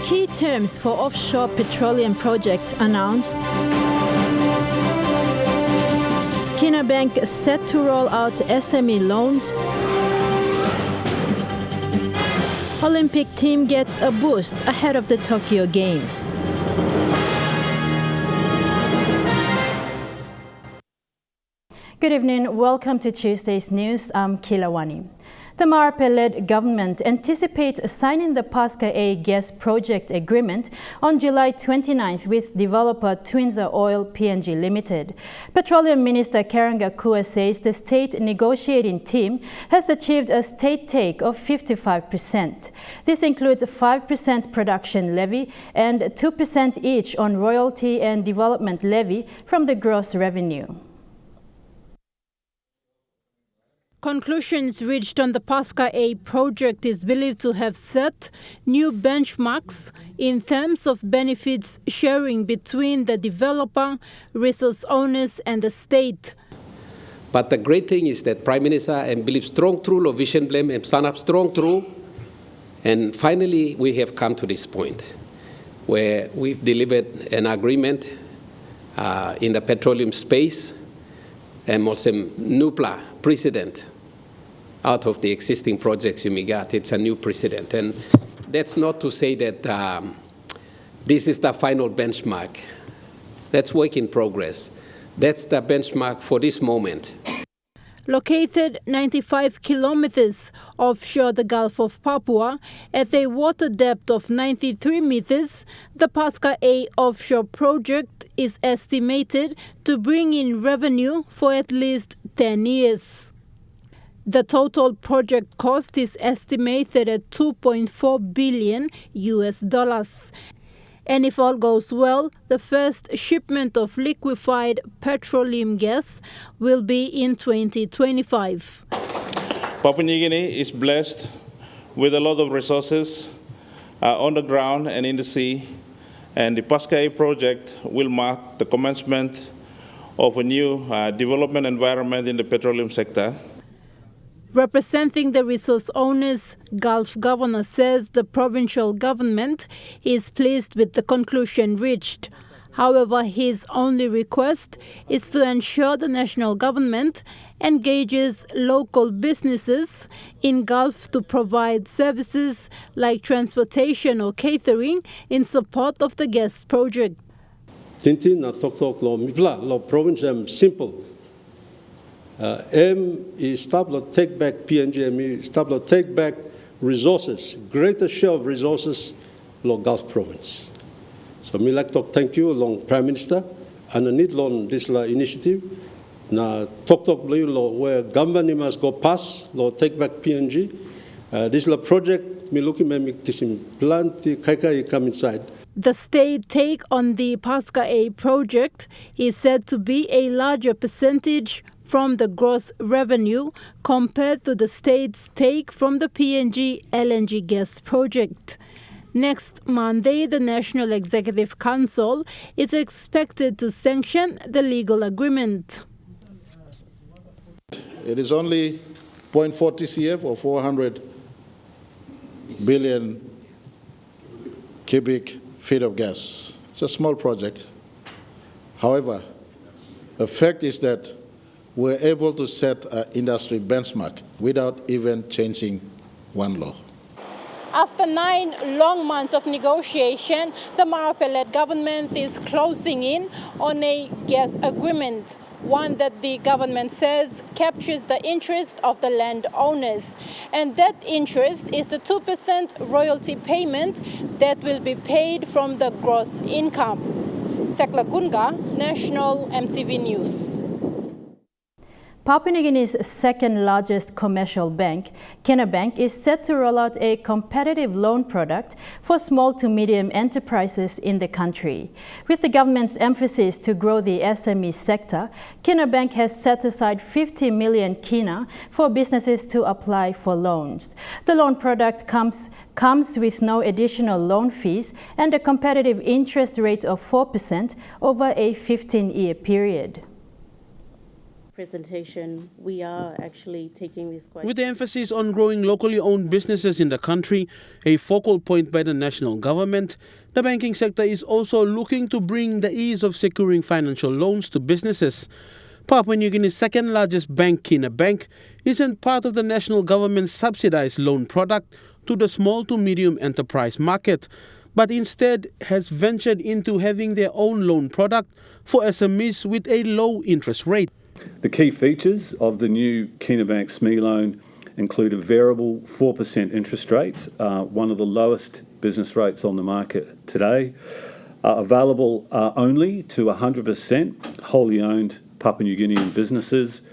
Key terms for offshore petroleum project announced. Kina Bank set to roll out SME Loans. Olympic team gets a boost ahead of the Tokyo Games. Good evening. Welcome to Tuesday's news. I'm Kilawani. The Marape-led government anticipates signing the Pasca A gas project agreement on July 29th with developer Twinza Oil PNG Limited. Petroleum Minister Karanga Kua says the state negotiating team has achieved a state take of 55%. This includes a 5% production levy and 2% each on royalty and development levy from the gross revenue. Conclusions reached on the Pasca A project is believed to have set new benchmarks in terms of benefits sharing between the developer, resource owners and the state. But the great thing is that Prime Minister and believe strong through lo vision blame and stand up strong through, and finally we have come to this point where we've delivered an agreement in the petroleum space and also NUPLA precedent out of the existing projects you may get. It's a new precedent. And that's not to say that this is the final benchmark. That's work in progress. That's the benchmark for this moment. Located 95 kilometers offshore the Gulf of Papua at a water depth of 93 meters, the Pasca A offshore project is estimated to bring in revenue for at least 10 years. The total project cost is estimated at $2.4 billion. And if all goes well, the first shipment of liquefied petroleum gas will be in 2025. Papua New Guinea is blessed with a lot of resources on the ground and in the sea, and the Pasca A project will mark the commencement of a new development environment in the petroleum sector. Representing the resource owners, Gulf Governor says the provincial government is pleased with the conclusion reached. However, his only request is to ensure the national government engages local businesses in Gulf to provide services like transportation or catering in support of the gas project. Tintin na tok lo mipla lo province simple. Is to take back PNG, to take back resources, greater share of resources, lo Gulf province. So me like to thank you, long Prime Minister, and I need long this initiative. Na talk lo where government must go past, lo take back PNG. This project me looking at me kisim plenty kaikai come inside. The state take on the Pasca A project is said to be a larger percentage from the gross revenue compared to the state's take from the PNG LNG gas project. Next Monday, the National Executive Council is expected to sanction the legal agreement. It is only 0.4 TCF or 400 billion cubic feet of gas. It's a small project. However, the fact is that we're able to set an industry benchmark without even changing one law. After 9 long months of negotiation, the Marape-led government is closing in on a gas agreement, one that the government says captures the interest of the landowners. And that interest is the 2% royalty payment that will be paid from the gross income. Thekla Gunga, National EMTV News. Papua New Guinea's second largest commercial bank, Kina Bank, is set to roll out a competitive loan product for small to medium enterprises in the country. With the government's emphasis to grow the SME sector, Kina Bank has set aside 50 million Kina for businesses to apply for loans. The loan product comes with no additional loan fees and a competitive interest rate of 4% over a 15-year period. presentation, we are actually taking this quite... With the emphasis on growing locally owned businesses in the country, a focal point by the national government, the banking sector is also looking to bring the ease of securing financial loans to businesses. Papua New Guinea's second largest bank, Kina Bank, isn't part of the national government's subsidized loan product to the small to medium enterprise market, but instead has ventured into having their own loan product for SMEs with a low interest rate. The key features of the new Kenebank SME Loan include a variable 4% interest rate, one of the lowest business rates on the market today, available only to 100% wholly owned Papua New Guinean businesses.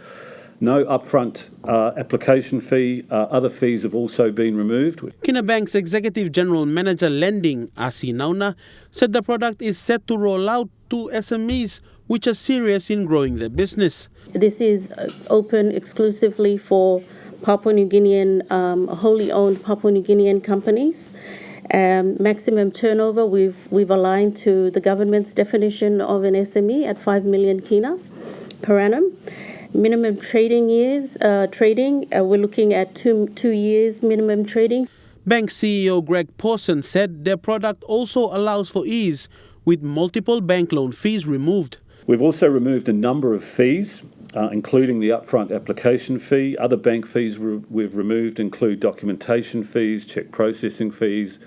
No upfront application fee. Other fees have also been removed. Kenebank's Executive General Manager Lending, Asi Nauna, said the product is set to roll out to SMEs which are serious in growing their business. This is open exclusively for Papua New Guinean, wholly owned Papua New Guinean companies. Maximum turnover, we've aligned to the government's definition of an SME at 5 million kina per annum. Minimum trading years, we're looking at two years minimum trading. Bank CEO Greg Pawson said their product also allows for ease with multiple bank loan fees removed. We've also removed a number of fees, including the upfront application fee. Other bank fees we've removed include documentation fees, cheque processing fees,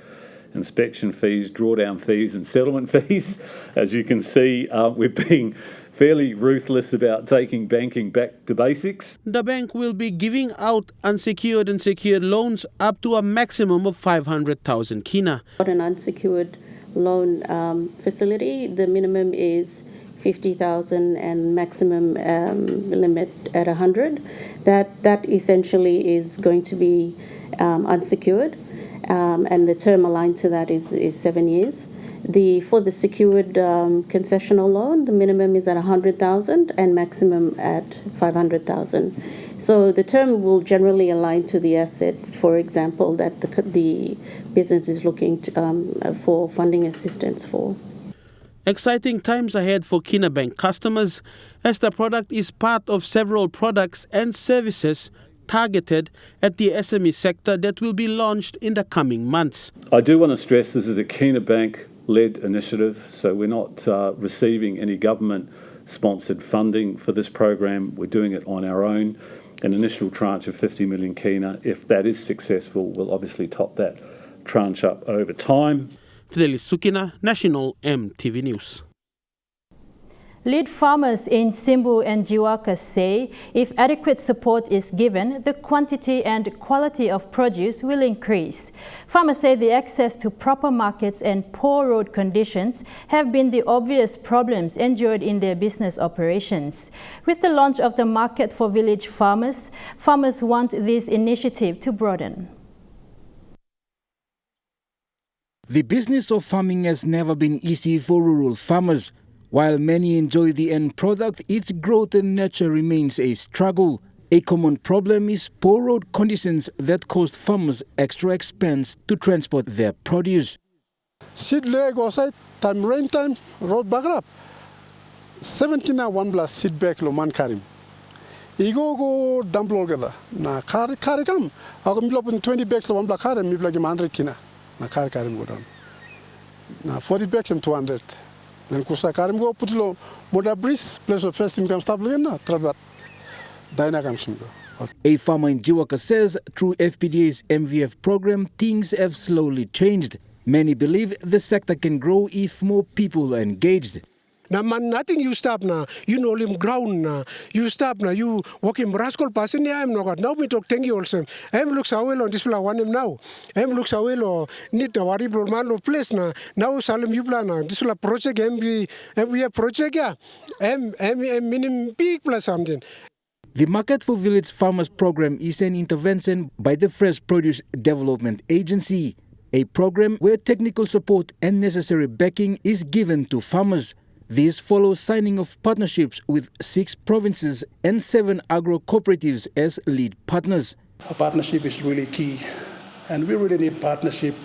inspection fees, drawdown fees and settlement fees. As you can see, we're being fairly ruthless about taking banking back to basics. The bank will be giving out unsecured and secured loans up to a maximum of 500,000 kina. An unsecured loan facility, the minimum is 50,000 and maximum limit at 100. That essentially is going to be unsecured, and the term aligned to that is 7 years. For the secured concessional loan, the minimum is at 100,000 and maximum at 500,000. So the term will generally align to the asset, for example, that the business is looking for funding assistance for. Exciting times ahead for Kina Bank customers as the product is part of several products and services targeted at the SME sector that will be launched in the coming months. I do want to stress this is a Kina Bank-led initiative, so we're not receiving any government-sponsored funding for this program. We're doing it on our own. An initial tranche of 50 million kina. If that is successful, we'll obviously top that tranche up over time. Fidelis Sukina, National EMTV News. Lead farmers in Simbu and Jiwaka say if adequate support is given, the quantity and quality of produce will increase. Farmers say the access to proper markets and poor road conditions have been the obvious problems endured in their business operations. With the launch of the market for village farmers, farmers want this initiative to broaden. The business of farming has never been easy for rural farmers. While many enjoy the end product, its growth and nurture remains a struggle. A common problem is poor road conditions that cost farmers extra expense to transport their produce. Seed leg outside, time rain time, road bagrap. 17 one blast seed back lo man karim. Igo dump logada. Na kari kam. Ako mi lopin 20 bags lo one black karim mi blagi 100 kina. Na kari karim go down. Na 40 bags am 200. Then kusa karim go put lo moda breeze place of first income stop again na trabat. Daina kam simgo. A farmer in Jiwaka says through FPDA's MVF program, things have slowly changed. Many believe the sector can grow if more people are engaged. Na man nothing you stop na, you know him ground na, you stop na, you walk him rascal passing ya I'm not now we talk thank you also. I'm looks away on this plan one him now. I'm looks away lo need the worry man lo place na. Now salam you plan na this plan project MV project ya. Minim big plus something. The Market for Village Farmers program is an intervention by the Fresh Produce Development Agency, a program where technical support and necessary backing is given to farmers. This follows signing of partnerships with 6 provinces and 7 agro-cooperatives as lead partners. A partnership is really key, and we really need partnership,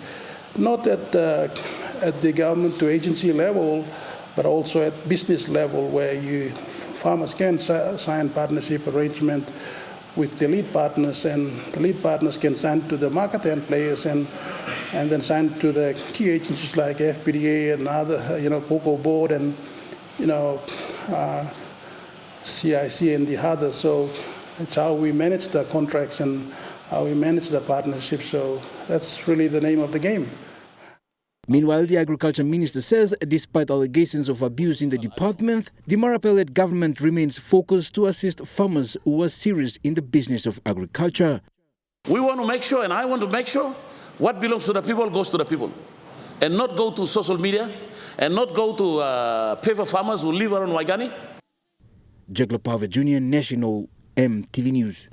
not at the government to agency level, but also at business level where farmers can sign partnership arrangement with the lead partners, and the lead partners can sign to the market end players and then sign to the key agencies like FPDA and other, Cocoa Board and, CIC and the others. So it's how we manage the contracts and how we manage the partnerships. So that's really the name of the game. Meanwhile, the Agriculture Minister says, despite allegations of abuse in the department, the Marape-led government remains focused to assist farmers who are serious in the business of agriculture. We want to make sure, and I want to make sure, what belongs to the people goes to the people, and not go to social media, and not go to paper farmers who live around Waigani. Jagla Pave Jr., National EMTV News.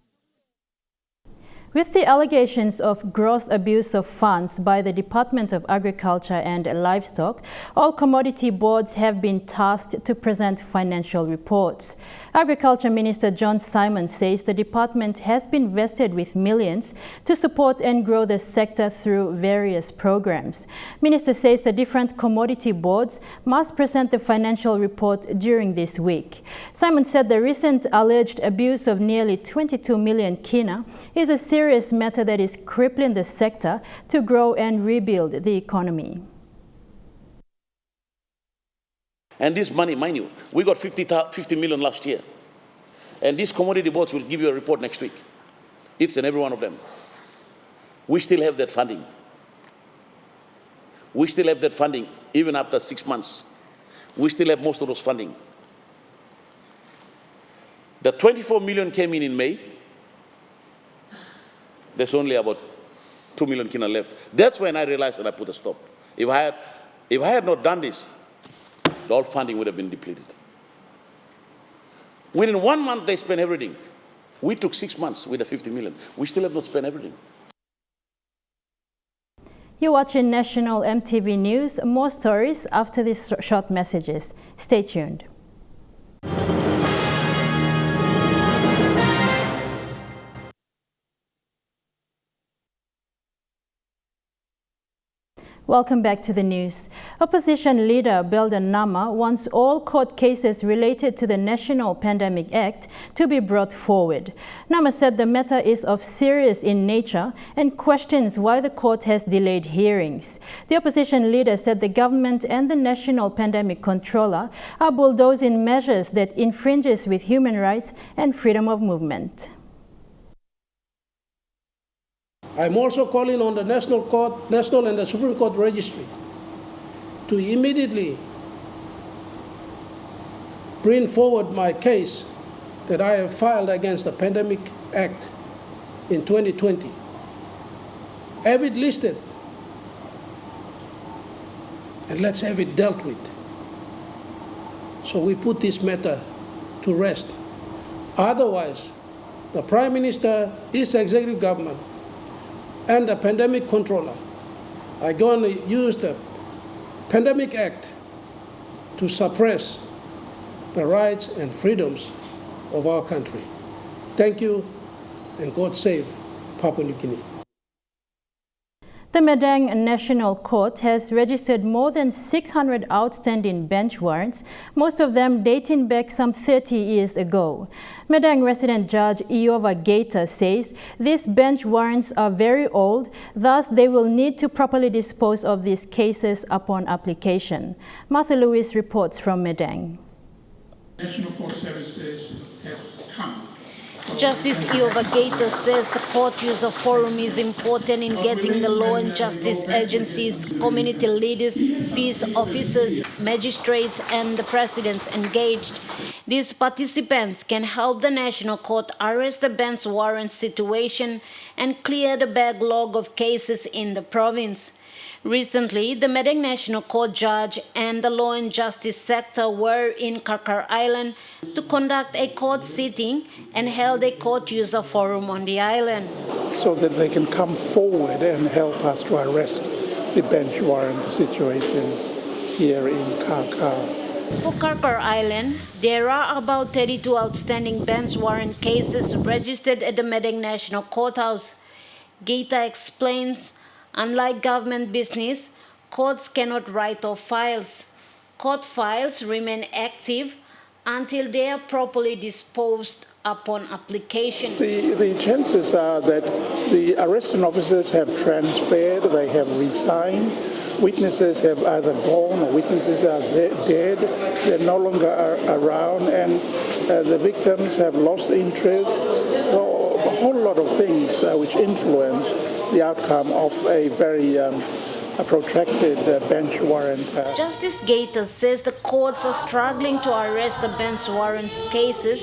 With the allegations of gross abuse of funds by the Department of Agriculture and Livestock, all commodity boards have been tasked to present financial reports. Agriculture Minister John Simon says the department has been vested with millions to support and grow the sector through various programs. Minister says the different commodity boards must present the financial report during this week. Simon said the recent alleged abuse of nearly 22 million kina is a serious matter that is crippling the sector to grow and rebuild the economy. And this money, mind you, we got 50 million last year. And these commodity boards will give you a report next week. Each and every one of them. We still have that funding. We still have that funding even after 6 months. We still have most of those funding. The 24 million came in May. There's only about 2 million kina left. That's when I realized that I put a stop. If I had not done this, the whole funding would have been depleted. Within 1 month, they spent everything. We took 6 months with the 50 million. We still have not spent everything. You're watching National EMTV News. More stories after these short messages. Stay tuned. Welcome back to the news. Opposition leader Belden Nama wants all court cases related to the National Pandemic Act to be brought forward. Nama said the matter is of serious in nature and questions why the court has delayed hearings. The opposition leader said the government and the National Pandemic Controller are bulldozing measures that infringes with human rights and freedom of movement. I'm also calling on the National and the Supreme Court Registry to immediately bring forward my case that I have filed against the Pandemic Act in 2020. Have it listed, and let's have it dealt with. So we put this matter to rest. Otherwise, the Prime Minister, his executive government, and the Pandemic Controller are going to use the Pandemic Act to suppress the rights and freedoms of our country. Thank you, and God save Papua New Guinea. The Madang National Court has registered more than 600 outstanding bench warrants, most of them dating back some 30 years ago. Madang resident Judge Iova Gaeta says these bench warrants are very old, thus they will need to properly dispose of these cases upon application. Martha Lewis reports from Madang. National Court Services has come. Justice Iova Gaeta says the court use of forum is important in getting the law and justice agencies, community leaders, peace officers, magistrates and the presidents engaged. These participants can help the National Court arrest the bench warrant situation and clear the backlog of cases in the province. Recently, the Madang National Court judge and the law and justice sector were in Karkar Island to conduct a court sitting and held a court user forum on the island. So that they can come forward and help us to arrest the bench warrant situation here in Karkar. For Karkar Island, there are about 32 outstanding bench warrant cases registered at the Madang National Courthouse. Gaeta explains, unlike government business, courts cannot write off files. court files remain active until they are properly disposed upon application. The chances are that the arresting officers have transferred, they have resigned, witnesses have either gone or witnesses are dead, they're no longer around, and the victims have lost interest. So a whole lot of things which influence the outcome of a very protracted bench warrant. Justice Gator says the courts are struggling to arrest the bench warrants cases,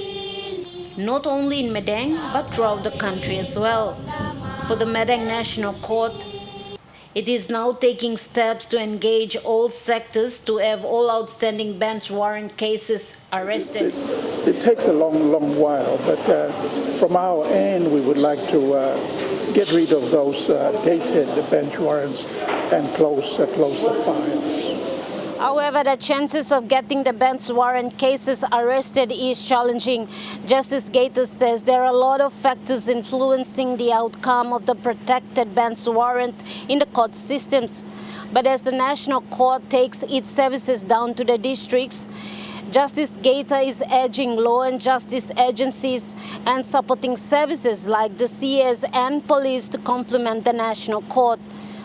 not only in Madang, but throughout the country as well. For the Madang National Court, it is now taking steps to engage all sectors to have all outstanding bench warrant cases arrested. It takes a long while, but from our end, we would like to get rid of those dated bench warrants and close the files. However, the chances of getting the bench warrant cases arrested is challenging. Justice Gator says there are a lot of factors influencing the outcome of the protected bench warrant in the court systems. But as the National Court takes its services down to the districts, Justice Gator is urging law and justice agencies and supporting services like the CS and police to complement the National Court,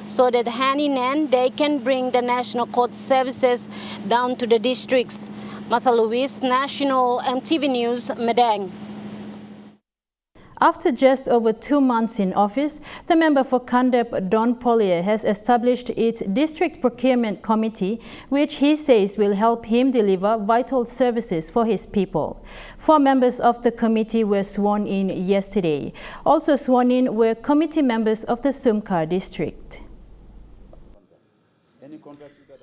so that hand in hand they can bring the National Court services down to the districts. Martha Lewis, National EMTV News, Madang. After just over 2 months in office, the member for Kandep, Don Pollier, has established its District Procurement Committee, which he says will help him deliver vital services for his people. 4 members of the committee were sworn in yesterday. Also sworn in were committee members of the Sumcar district.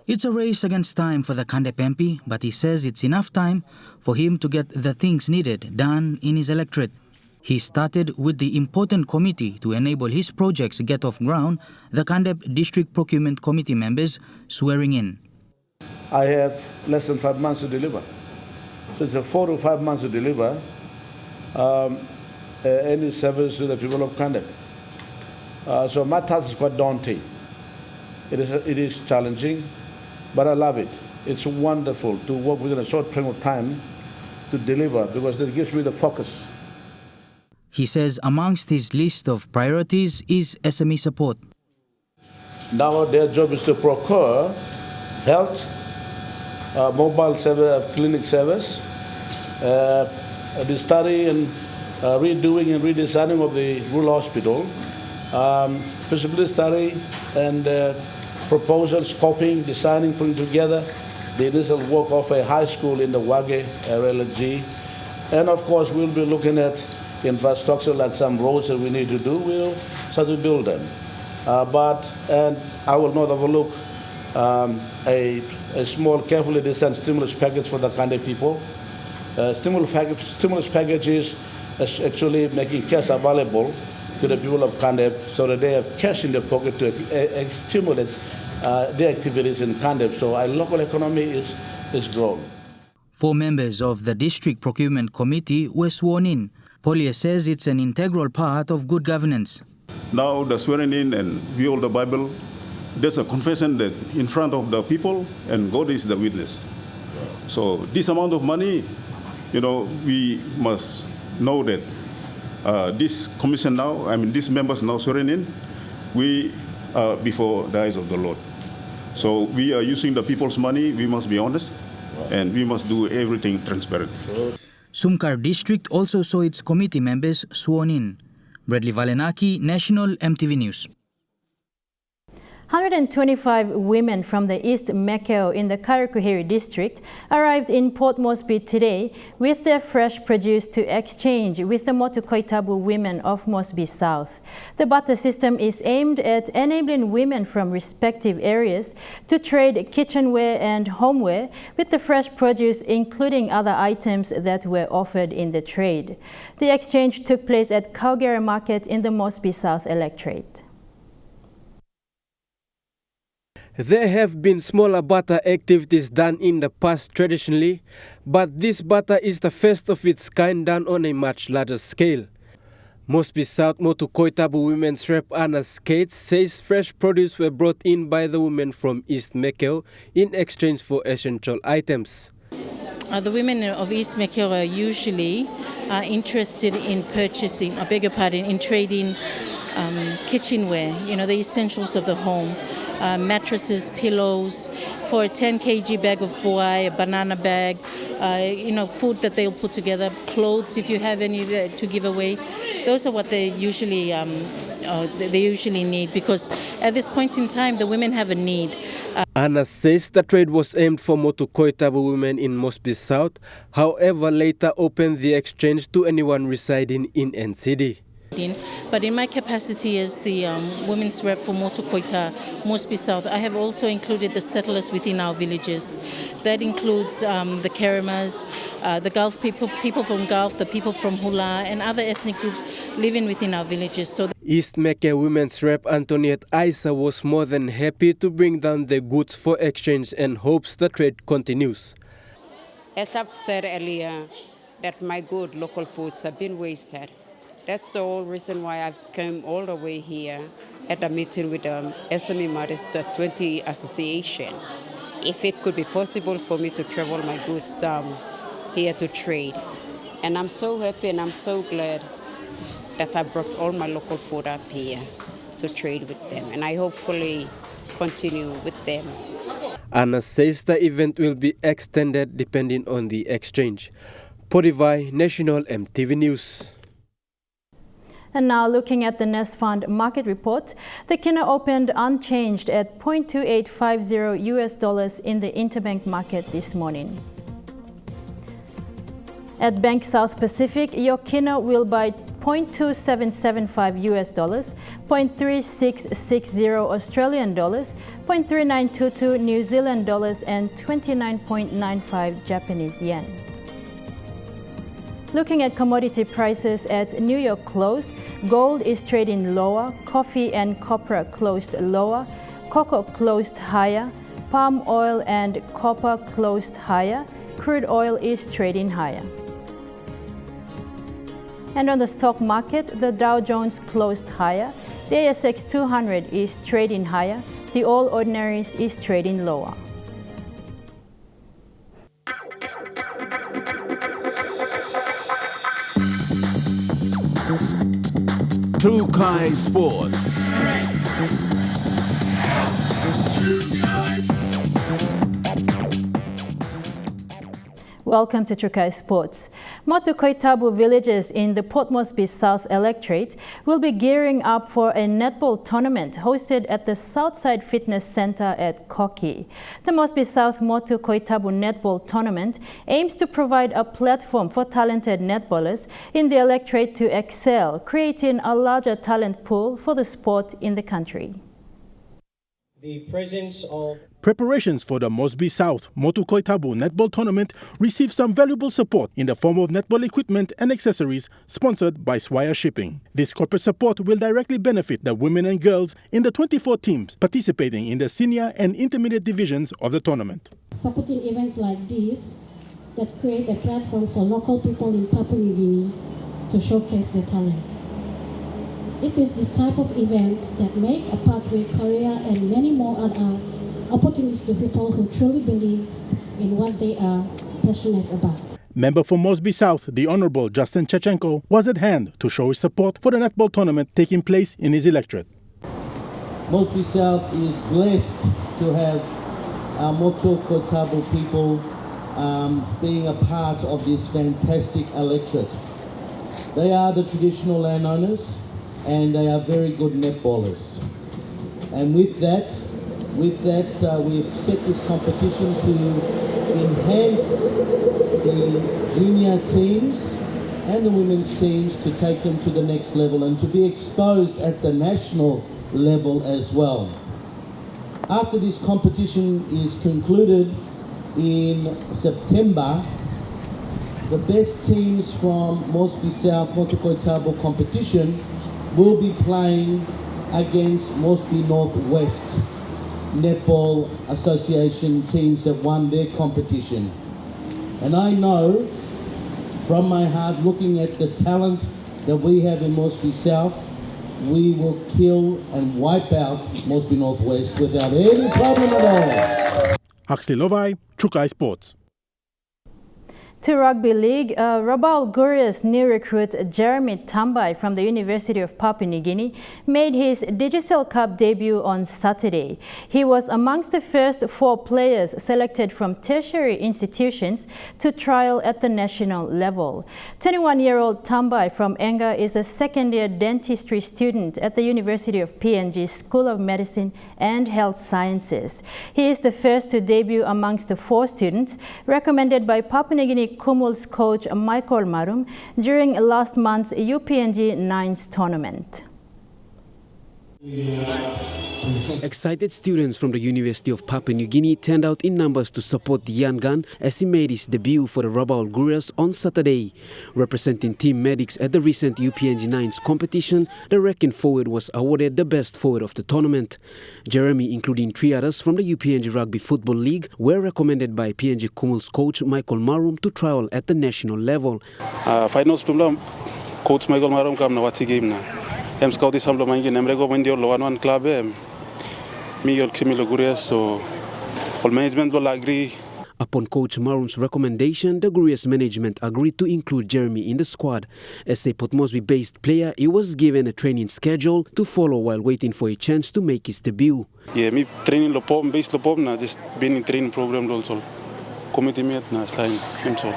It's a race against time for the Kandep MP, but he says it's enough time for him to get the things needed done in his electorate. He started with the important committee to enable his projects get off ground, the Kandep District Procurement Committee members swearing in. I have less than 5 months to deliver. So it's 4 to 5 months to deliver any service to the people of Kandep. So my task is quite daunting. It is challenging, but I love it. It's wonderful to work within a short period of time to deliver, because it gives me the focus. He says amongst his list of priorities is SME support. Now their job is to procure health, mobile clinic service, the study and redoing and redesigning of the rural hospital, feasibility study and proposal, scoping, designing, putting together the initial work of a high school in the Wage RLG. And of course, we'll be looking at infrastructure like some roads that we need to do. We'll start to build them. And I will not overlook a small, carefully designed stimulus package for the Kandep people. Stimulus package is actually making cash available to the people of Kandep so that they have cash in their pocket to stimulate their activities in Kandep. So our local economy is growing. 4 members of the District Procurement Committee were sworn in. Pollier says it's an integral part of good governance. Now the swearing in and we hold the Bible, there's a confession that in front of the people, and God is the witness. So this amount of money, we must know that this commission now, these members now swearing in, we are before the eyes of the Lord. So we are using the people's money, we must be honest, and we must do everything transparent. Sumcar District also saw its committee members sworn in. Bradley Valenaki, National EMTV News. 125 women from the East Mekeo in the Karakuhiri district arrived in Port Moresby today with their fresh produce to exchange with the Motukoitabu women of Moresby South. The barter system is aimed at enabling women from respective areas to trade kitchenware and homeware with the fresh produce, including other items that were offered in the trade. The exchange took place at Kaugera Market in the Moresby South electorate. There have been smaller barter activities done in the past traditionally, but this barter is the first of its kind done on a much larger scale. Mosby South Motu Koitabu Women's Rep Anna Skates says fresh produce were brought in by the women from East Mekeo in exchange for essential items. The women of East Mekeo are usually interested in purchasing, in trading kitchenware, the essentials of the home, mattresses, pillows, for a 10 kg bag of buai, a banana bag, food that they'll put together, clothes if you have any to give away. Those are what they usually need, because at this point in time the women have a need. Anna says the trade was aimed for Motu Koitabu women in Mosby South, however later opened the exchange to anyone residing in NCD. But in my capacity as the women's rep for Motu Koita, Mosby South, I have also included the settlers within our villages. That includes the Keremas, the Gulf people from Gulf, the people from Hula, and other ethnic groups living within our villages. So East Mekeo Women's Rep Antoniette Isa was more than happy to bring down the goods for exchange and hopes the trade continues. As I've said earlier, that my good local foods have been wasted. That's the whole reason why I've come all the way here at a meeting with the SME Mothers 20 Association. If it could be possible for me to travel my goods down here to trade. And I'm so happy and I'm so glad that I brought all my local food up here to trade with them. And I hopefully continue with them. Anna says the event will be extended depending on the exchange. Podivai, National EMTV News. And now looking at the Nest Fund market report, the Kina opened unchanged at $0.2850 in the interbank market this morning. At Bank South Pacific, your Kina will buy $0.2775 $, $0.3660 Australian dollars, $0.3922 New Zealand dollars, and 29.95 Japanese yen. Looking at commodity prices at New York close, gold is trading lower, coffee and copra closed lower, cocoa closed higher, palm oil and copper closed higher, crude oil is trading higher. And on the stock market, the Dow Jones closed higher, the ASX 200 is trading higher, the All Ordinaries is trading lower. Trukai Sports. Welcome to Trukai Sports. Motu Koitabu villages in the Port Moresby South electorate will be gearing up for a netball tournament hosted at the Southside Fitness Centre at Koki. The Moresby South Motu Koitabu netball tournament aims to provide a platform for talented netballers in the electorate to excel, creating a larger talent pool for the sport in the country. The presence of Preparations for the Moresby South Motu Koitabu netball tournament received some valuable support in the form of netball equipment and accessories sponsored by Swire Shipping. This corporate support will directly benefit the women and girls in the 24 teams participating in the senior and intermediate divisions of the tournament. Supporting events like this that create a platform for local people in Papua New Guinea to showcase their talent. It is this type of events that make a pathway career and many more other opportunities to people who truly believe in what they are passionate about. Member for Moresby South, the Honourable Justin Chechenko, was at hand to show his support for the netball tournament taking place in his electorate. Moresby South is blessed to have our Motu Koitabu people being a part of this fantastic electorate. They are the traditional landowners and they are very good netballers. And with that, we've set this competition to enhance the junior teams and the women's teams to take them to the next level and to be exposed at the national level as well. After this competition is concluded in September, the best teams from Moresby South Motu Koitabu competition will be playing against Moresby Northwest Netball Association teams that won their competition. And I know from my heart, looking at the talent that we have in Moresby South, we will kill and wipe out Moresby Northwest without any problem at all. Huxley Lovai, Trukai Sports. To Rugby League, Rabaul Guria's new recruit Jeremy Tambai from the University of Papua New Guinea made his Digicel Cup debut on Saturday. He was amongst the first 4 players selected from tertiary institutions to trial at the national level. 21-year-old Tambai from Enga is a second-year dentistry student at the University of PNG School of Medicine and Health Sciences. He is the first to debut amongst the 4 students recommended by Papua New Guinea Kumul's coach Michael Marum during last month's UPNG 9s tournament. Excited students from the University of Papua New Guinea turned out in numbers to support the young gun as he made his debut for the Rabaul Gurias on Saturday. Representing Team Medics at the recent UPNG 9s competition, the wrecking forward was awarded the best forward of the tournament. Jeremy, including 3 others from the UPNG Rugby Football League, were recommended by PNG Kumul's coach Michael Marum to trial at the national level. Finals coach Michael Marum kam na wati game na. Em scout is samlo mangi nem recommend your one club me your Similo Gurias, so all management will agree. Upon Coach Marum's recommendation, the Gurias management agreed to include Jeremy in the squad. As a Port Moresby-based player, he was given a training schedule to follow while waiting for a chance to make his debut. Yeah, me training lopom, based lopom na just been in training program also. Committee meet na slime himself.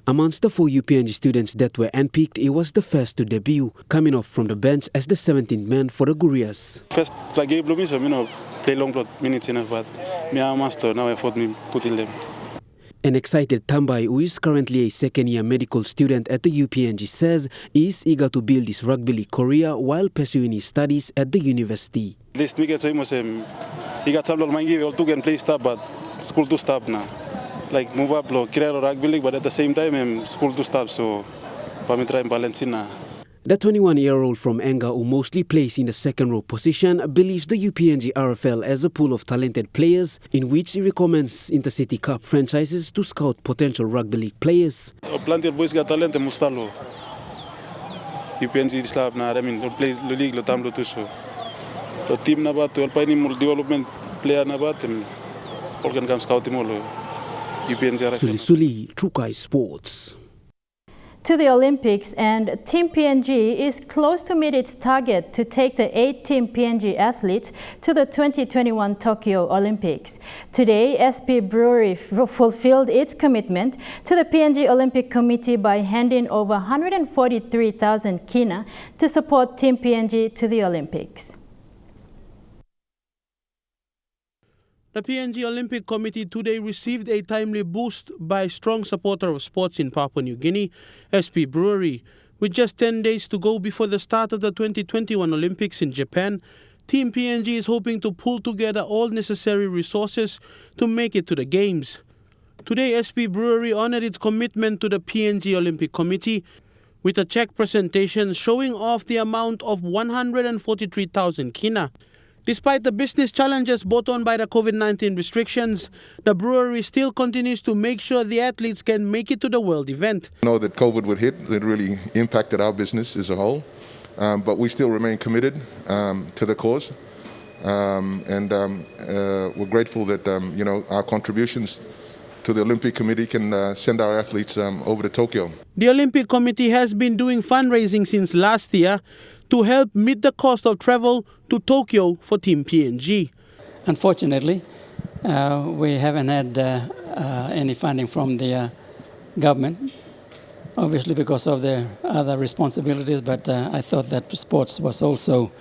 Amongst the 4 UPNG students that were handpicked, he was the first to debut, coming off from the bench as the 17th man for the Gurias. First flag game, play long minutes enough, but me a master, now I thought me put in them. An excited Tambai, who is currently a second-year medical student at the UPNG, says he is eager to build his rugby league career while pursuing his studies at the university. This week he got some money all to play stop, but school to stop now. Like move up, career rugby league, but at the same time, school to stop, so I'm trying to balance it now. The 21-year-old from Enga, who mostly plays in the second row position, believes the UPNG RFL as a pool of talented players in which he recommends Intercity Cup franchises to scout potential rugby league players. Plenty of boys got talent, mustalo. UPNG slab na, play league lo tamlo tu so. The team na ba, to alpine development player na ba, organ kam scout mo lo. UPNG RFL. Suli, Trukai Sports. To the Olympics, and Team PNG is close to meet its target to take the 8 Team PNG athletes to the 2021 Tokyo Olympics. Today, SP Brewery fulfilled its commitment to the PNG Olympic Committee by handing over 143,000 kina to support Team PNG to the Olympics. The PNG Olympic Committee today received a timely boost by strong supporter of sports in Papua New Guinea, SP Brewery. With just 10 days to go before the start of the 2021 Olympics in Japan, Team PNG is hoping to pull together all necessary resources to make it to the Games. Today, SP Brewery honored its commitment to the PNG Olympic Committee with a check presentation showing off the amount of 143,000 kina. Despite the business challenges brought on by the COVID-19 restrictions, the brewery still continues to make sure the athletes can make it to the world event. I know that COVID would hit, it really impacted our business as a whole, but we still remain committed to the cause, and we're grateful that our contributions to the Olympic Committee can send our athletes over to Tokyo. The Olympic Committee has been doing fundraising since last year to help meet the cost of travel to Tokyo for Team PNG. Unfortunately, we haven't had any funding from the government, obviously because of their other responsibilities, but I thought that sports was also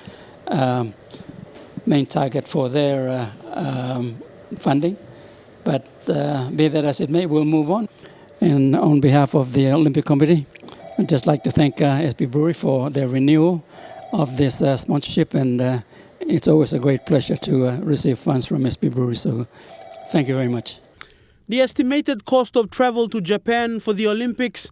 main target for their funding. But be that as it may, we'll move on. And on behalf of the Olympic Committee, I'd just like to thank SP Brewery for their renewal of this sponsorship, and it's always a great pleasure to receive funds from SP Brewery, so thank you very much. The estimated cost of travel to Japan for the Olympics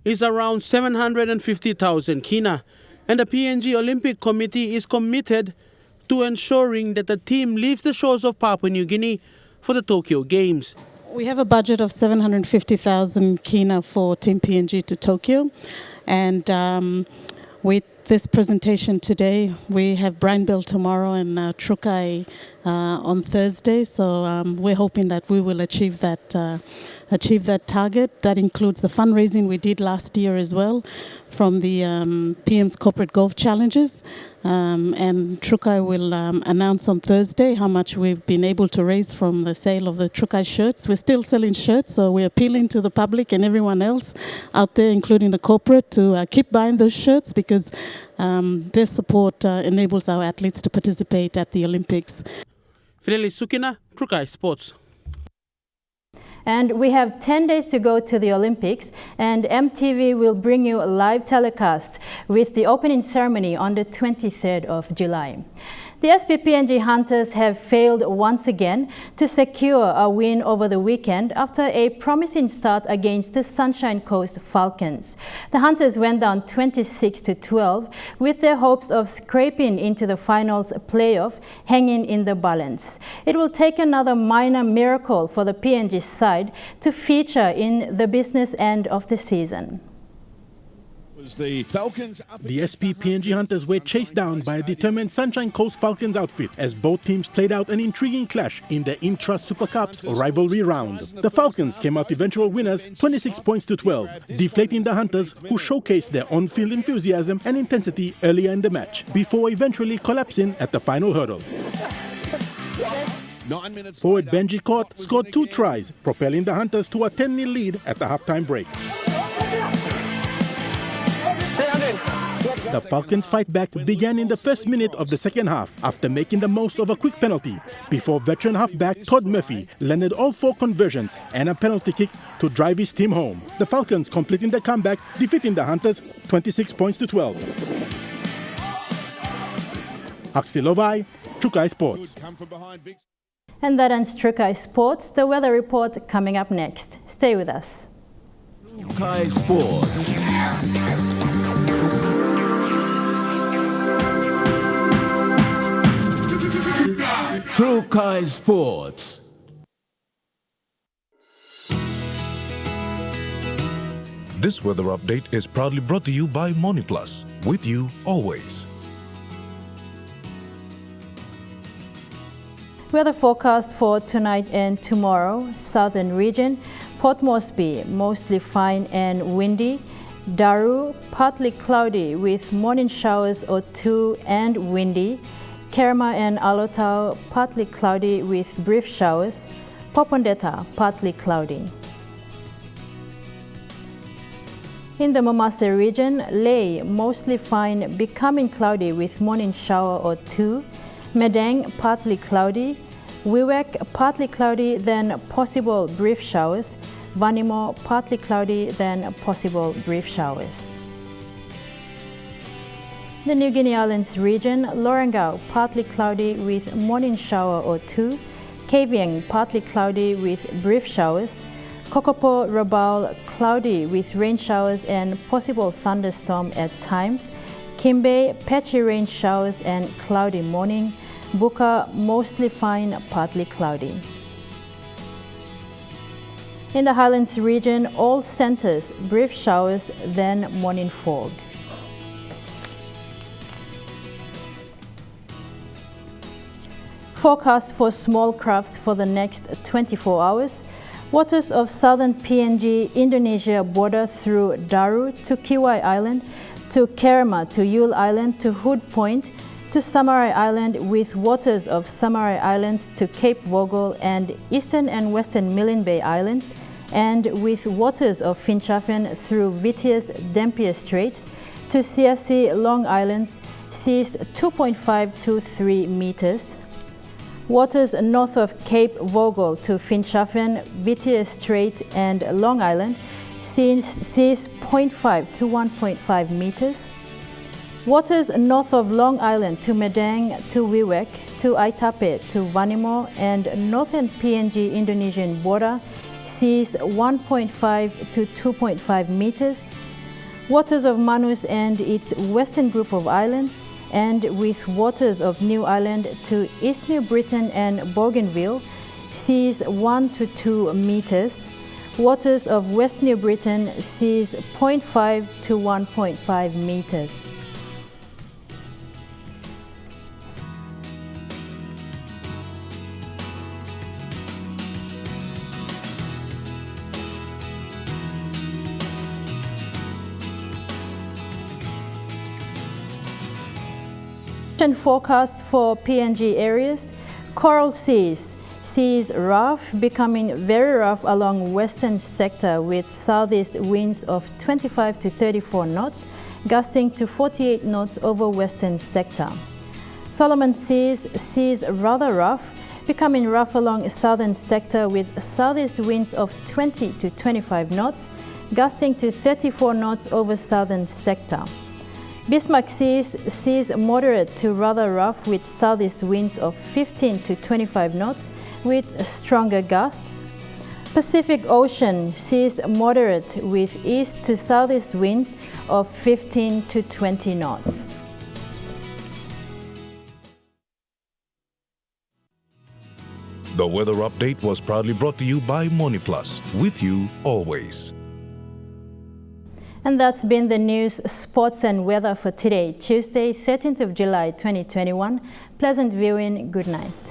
is around 750,000 kina, and the PNG Olympic Committee is committed to ensuring that the team leaves the shores of Papua New Guinea for the Tokyo Games. We have a budget of 750,000 kina for Team PNG to Tokyo, and with this presentation today. We have Brine Bill tomorrow and Trukai on Thursday. So we're hoping that we will achieve that target. That includes the fundraising we did last year as well from the PM's Corporate Golf Challenges. And Trukai will announce on Thursday how much we've been able to raise from the sale of the Trukai shirts. We're still selling shirts, so we're appealing to the public and everyone else out there, including the corporate, to keep buying those shirts because their support enables our athletes to participate at the Olympics. Fidelis Sukina, Trukai Sports. And we have 10 days to go to the Olympics, and EMTV will bring you a live telecast with the opening ceremony on the 23rd of July. The SPPNG Hunters have failed once again to secure a win over the weekend after a promising start against the Sunshine Coast Falcons. The Hunters went down 26-12 with their hopes of scraping into the finals playoff hanging in the balance. It will take another minor miracle for the PNG side to feature in the business end of the season. The SPPNG Hunters were chased down by a determined Sunshine Coast Falcons outfit as both teams played out an intriguing clash in the Intra-Super Cups rivalry round. The Falcons came out eventual winners 26-12, deflating the Hunters, who showcased their on-field enthusiasm and intensity earlier in the match, before eventually collapsing at the final hurdle. Forward Benji Court scored 2 tries, propelling the Hunters to a 10-0 lead at the halftime break. The Falcons' fight back began in the first minute of the second half after making the most of a quick penalty before veteran halfback Todd Murphy landed all 4 conversions and a penalty kick to drive his team home. The Falcons completing the comeback, defeating the Hunters 26-12. Axel Lovai, Trukai Sports. And that ends Trukai Sports. The weather report coming up next. Stay with us. Trukai Sports. Trukai Sports. This weather update is proudly brought to you by MoniPlus, with you always. Weather forecast for tonight and tomorrow. Southern region, Port Moresby, mostly fine and windy. Daru, partly cloudy with morning showers or 2 and windy. Kerma and Alotau, partly cloudy with brief showers. Popondetta, partly cloudy. In the Momase region, Ley, mostly fine, becoming cloudy with morning shower or 2. Medang, partly cloudy. Wewak, partly cloudy, then possible brief showers. Vanimo, partly cloudy, then possible brief showers. The New Guinea Islands region, Lorengau, partly cloudy with morning shower or 2. Kavieng, partly cloudy with brief showers. Kokopo, Rabaul, cloudy with rain showers and possible thunderstorm at times. Kimbe, patchy rain showers and cloudy morning. Buka, mostly fine, partly cloudy. In the Highlands region, all centers, brief showers, then morning fog. Forecast for small crafts for the next 24 hours. Waters of southern PNG Indonesia border through Daru to Kiwai Island, to Kerma, to Yule Island, to Hood Point, to Samarai Island, with waters of Samarai Islands to Cape Vogel and eastern and western Milne Bay Islands, and with waters of Finchafen through Vitius Dampier Straits to Siasi Long Islands, seas 2.5 to 3 meters. Waters north of Cape Vogel to Finchafen, Vitius Strait and Long Island, seas 0.5 to 1.5 meters. Waters north of Long Island to Medang, to Wewak, to Aitape, to Vanimo and northern PNG Indonesian border, seas 1.5 to 2.5 meters. Waters of Manus and its western group of islands, and with waters of New Island to East New Britain and Bougainville, seas 1 to 2 meters. Waters of West New Britain, seas 0.5 to 1.5 meters. Forecast for PNG areas: coral seas. Seas rough, becoming very rough along western sector with southeast winds of 25 to 34 knots, gusting to 48 knots over western sector. Solomon seas rather rough, becoming rough along southern sector with southeast winds of 20 to 25 knots, gusting to 34 knots over southern sector. Bismarck seas moderate to rather rough with southeast winds of 15 to 25 knots with stronger gusts. Pacific Ocean seas moderate with east to southeast winds of 15 to 20 knots. The weather update was proudly brought to you by MoneyPlus, with you always. And that's been the news, sports and weather for today, Tuesday, 13th of July, 2021. Pleasant viewing. Good night.